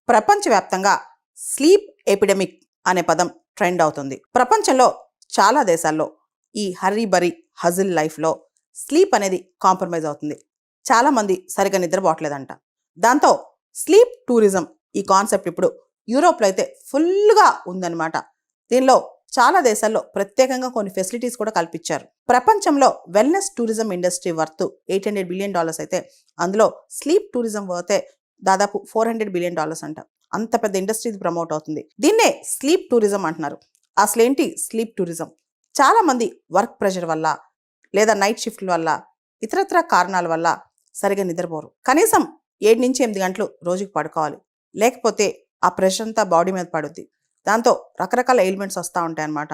ప్రపంచవ్యాప్తంగా sleep epidemic అనే పదం ట్రెండ్ అవుతుంది. ప్రపంచంలో చాలా దేశాల్లో ఈ హర్రీ హజిల్ లైఫ్లో స్లీప్ అనేది కాంప్రమైజ్ అవుతుంది. చాలామంది సరిగా నిద్రపోవట్లేదంట. దాంతో స్లీప్ టూరిజం ఈ కాన్సెప్ట్ ఇప్పుడు యూరోప్లో అయితే ఫుల్గా ఉందన్నమాట. దీనిలో చాలా దేశాల్లో ప్రత్యేకంగా కొన్ని ఫెసిలిటీస్ కూడా కల్పించారు. ప్రపంచంలో wellness tourism industry worth $800 billion అయితే అందులో స్లీప్ టూరిజం వర్తే దాదాపు $400 బిలియన్ అంట. అంత పెద్ద ఇండస్ట్రీ ప్రమోట్ అవుతుంది. దీన్నే స్లీప్ టూరిజం అంటున్నారు. అసలేంటి స్లీప్ టూరిజం? చాలామంది వర్క్ ప్రెషర్ వల్ల లేదా నైట్ షిఫ్ట్ల వల్ల ఇతరత్ర కారణాల వల్ల సరిగా నిద్రపోరు. కనీసం 7 నుంచి 8 గంటలు రోజుకి పడుకోవాలి. లేకపోతే ఆ ప్రెషర్ అంతా బాడీ మీద పడుద్ది. దాంతో రకరకాల ఎయిల్మెంట్స్ వస్తూ ఉంటాయి అన్నమాట.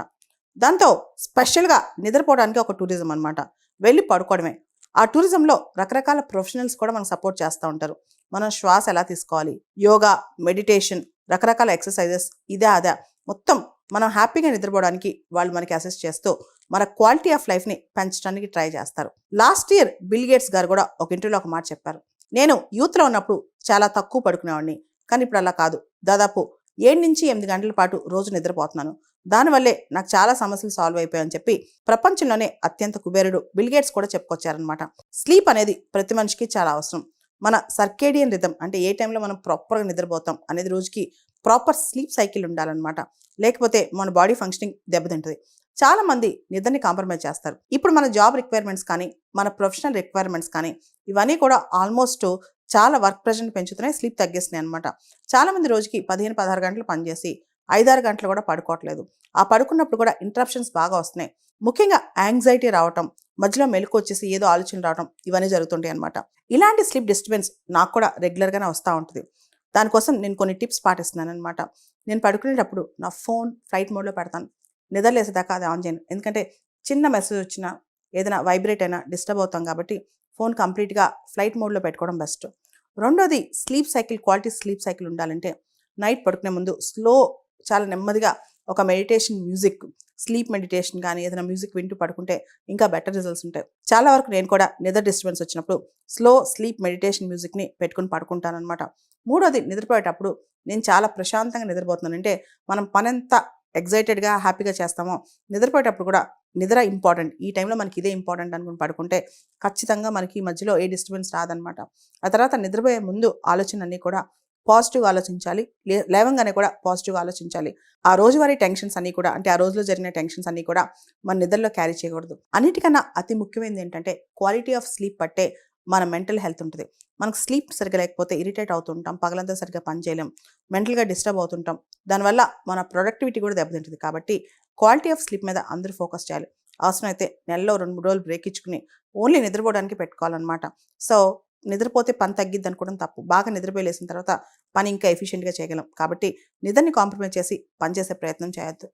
దాంతో స్పెషల్గా నిద్రపోవడానికి ఒక టూరిజం అనమాట. వెళ్ళి పడుకోవడమే. ఆ టూరిజంలో రకరకాల ప్రొఫెషనల్స్ కూడా మనకు సపోర్ట్ చేస్తూ ఉంటారు. మనం శ్వాస ఎలా తీసుకోవాలి, యోగా, మెడిటేషన్, రకరకాల ఎక్సర్సైజెస్, ఇదే అదే మొత్తం మనం హ్యాపీగా నిద్రపోవడానికి వాళ్ళు మనకి అసిస్ట్ చేస్తూ మన క్వాలిటీ ఆఫ్ లైఫ్ని పెంచడానికి ట్రై చేస్తారు. లాస్ట్ ఇయర్ బిల్ గేట్స్ గారు కూడా ఒక ఇంటర్వ్యూలో ఒక మాట చెప్పారు. నేను యూత్లో ఉన్నప్పుడు చాలా తక్కువ పడుకునేవాడిని, కానీ ఇప్పుడు అలా కాదు. దాదాపు 7 నుంచి 8 గంటల పాటు రోజు నిద్రపోతున్నాను. దానివల్లే నాకు చాలా సమస్యలు సాల్వ్ అయిపోయాయని చెప్పి ప్రపంచంలోనే అత్యంత కుబేరుడు బిల్ గేట్స్ కూడా చెప్పుకొచ్చారనమాట. స్లీప్ అనేది ప్రతి మనిషికి చాలా అవసరం. మన సర్కేడియన్ రిథం అంటే ఏ టైంలో మనం ప్రాపర్గా నిద్రపోతాం అనేది రోజుకి ప్రాపర్ స్లీప్ సైకిల్ ఉండాలన్నమాట. లేకపోతే మన బాడీ ఫంక్షనింగ్ దెబ్బతింటుంది. చాలామంది నిద్రని కాంప్రమైజ్ చేస్తారు. ఇప్పుడు మన జాబ్ రిక్వైర్మెంట్స్ కానీ, మన ప్రొఫెషనల్ రిక్వైర్మెంట్స్ కానీ ఇవన్నీ కూడా ఆల్మోస్ట్ చాలా వర్క్ ప్రెషర్ని పెంచుతున్నాయి, స్లీప్ తగ్గిస్తున్నాయి అనమాట. చాలామంది రోజుకి 15-16 గంటలు పనిచేసి 5-6 గంటలు కూడా పడుకోవట్లేదు. ఆ పడుకున్నప్పుడు కూడా ఇంటరప్షన్స్ బాగా వస్తున్నాయి. ముఖ్యంగా యాంగ్జైటీ రావటం, మధ్యలో మెలకు వచ్చేసి ఏదో ఆలోచన రావటం, ఇవన్నీ జరుగుతుంటాయి అనమాట. ఇలాంటి స్లీప్ డిస్టర్బెన్స్ నాకు కూడా రెగ్యులర్గానే వస్తూ ఉంటుంది. దానికోసం నేను కొన్ని టిప్స్ పాటిస్తున్నాను అనమాట. నేను పడుకునేటప్పుడు నా ఫోన్ ఫ్లైట్ మోడ్లో పెడతాను. నిద్ర లేసేదాకా అది ఆన్ చేయను. ఎందుకంటే చిన్న మెసేజ్ వచ్చినా, ఏదైనా వైబ్రేట్ అయినా డిస్టర్బ్ అవుతాం కాబట్టి ఫోన్ కంప్లీట్గా ఫ్లైట్ మోడ్లో పెట్టుకోవడం బెస్ట్. రెండోది, sleep cycle, quality sleep cycle ఉండాలంటే నైట్ పడుకునే ముందు చాలా నెమ్మదిగా ఒక మెడిటేషన్ మ్యూజిక్, స్లీప్ మెడిటేషన్ కానీ ఏదైనా మ్యూజిక్ వింటూ పడుకుంటే ఇంకా బెటర్ రిజల్ట్స్ ఉంటాయి. చాలా వరకు నేను కూడా నిద్ర డిస్టర్బెన్స్ వచ్చినప్పుడు స్లో స్లీప్ మెడిటేషన్ మ్యూజిక్ని పెట్టుకుని పడుకుంటాను అనమాట. మూడోది, నిద్రపోయేటప్పుడు నేను చాలా ప్రశాంతంగా నిద్రపోతున్నాను. అంటే మనం పనంతా ఎగ్జైటెడ్గా హ్యాపీగా చేస్తామో నిద్రపోయేటప్పుడు కూడా నిద్ర ఇంపార్టెంట్, ఈ టైంలో మనకి ఇదే ఇంపార్టెంట్ అనుకుని పడుకుంటే ఖచ్చితంగా మనకి మధ్యలో ఏ డిస్టర్బెన్స్ రాదనమాట. ఆ తర్వాత నిద్రపోయే ముందు ఆలోచనలన్నీ కూడా పాజిటివ్గా ఆలోచించాలి. లేవంగానే కూడా పాజిటివ్గా ఆలోచించాలి. ఆ రోజువారీ టెన్షన్స్ అన్నీ కూడా, అంటే ఆ రోజులో జరిగిన టెన్షన్స్ అన్నీ కూడా మన నిద్రలో క్యారీ చేయకూడదు. అన్నిటికన్నా అతి ముఖ్యమైనది ఏంటంటే క్వాలిటీ ఆఫ్ స్లీప్ పట్టే మన మెంటల్ హెల్త్ ఉంటుంది. మనకు స్లీప్ సరిగ్గా లేకపోతే ఇరిటేట్ అవుతుంటాం, పగలంతా సరిగ్గా పని చేయలేం, మెంటల్గా డిస్టర్బ్ అవుతుంటాం. దానివల్ల మన ప్రొడక్టివిటీ కూడా దెబ్బతింటుంది. కాబట్టి క్వాలిటీ ఆఫ్ స్లీప్ మీద అందరూ ఫోకస్ చేయాలి. అవసరమైతే నెలలో 2-3 రోజులు బ్రేక్ ఇచ్చుకుని ఓన్లీ నిద్రపోవడానికి పెట్టుకోవాలన్నమాట. సో నిద్రపోతే పని తగ్గిద్ది అనుకోవడం తప్పు. బాగా నిద్రపోయి లేసిన తర్వాత పని ఇంకా ఎఫిషియెంట్గా చేయగలం. కాబట్టి నిద్రని కాంప్రమైజ్ చేసి పనిచేసే ప్రయత్నం చేయొద్దు.